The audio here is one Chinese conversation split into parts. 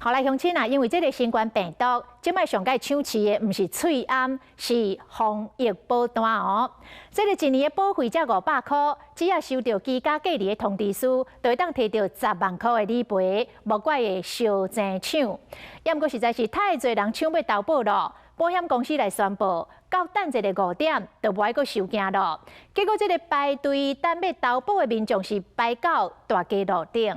后来乡亲啊，因为这个新冠病毒，即摆上届抢市的毋是翠暗，是防疫保单哦。这个一年的保费才500块，只要收到居家隔离的通知书，就会当摕到10万块的理赔，无怪会烧钱抢。也毋过实在是太侪人抢要投保咯，保险公司来宣布，到等一个5点，就无爱阁收件咯。结果这个排队等要投保的民众是排到大街路顶。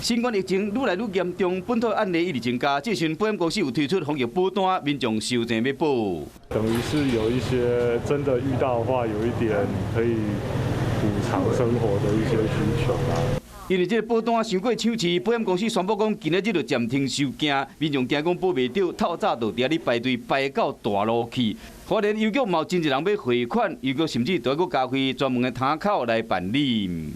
新冠疫情愈来愈严重，本土案例一直增加。这时保险公司有推出防疫保单，民众收钱要保。等于是有一些真的遇到的话，有一点可以补偿生活的一些需求啦。因为这个保单伤过抢市，保险公司宣布讲，今日就暂停收件，民众惊讲保袂到，透早就伫遐排队排到大路去。花莲邮局嘛有真侪人要汇款，邮局甚至都要加开专门的摊口来办理。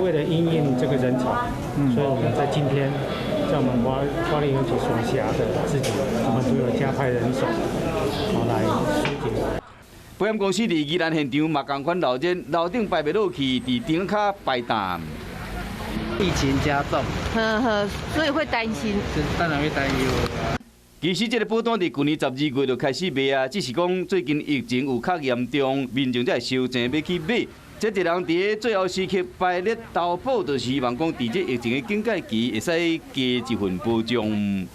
为了因应这个人潮，所以我们在今天，在我们花莲邮局所辖的自己，我们都有加派人手，来疏解。保险公司伫宜兰现场嘛同款路顶排袂落去，伫顶卡排站。疫情加重，所以会担心。当然会担忧。其实这个保单伫去年12月就开始卖啊，只是讲最近疫情有较严重，民众才会收钱要去买。 这一人伫最后时刻排列投保，就是希望讲，伫这疫情的警戒期，会使加一份保障。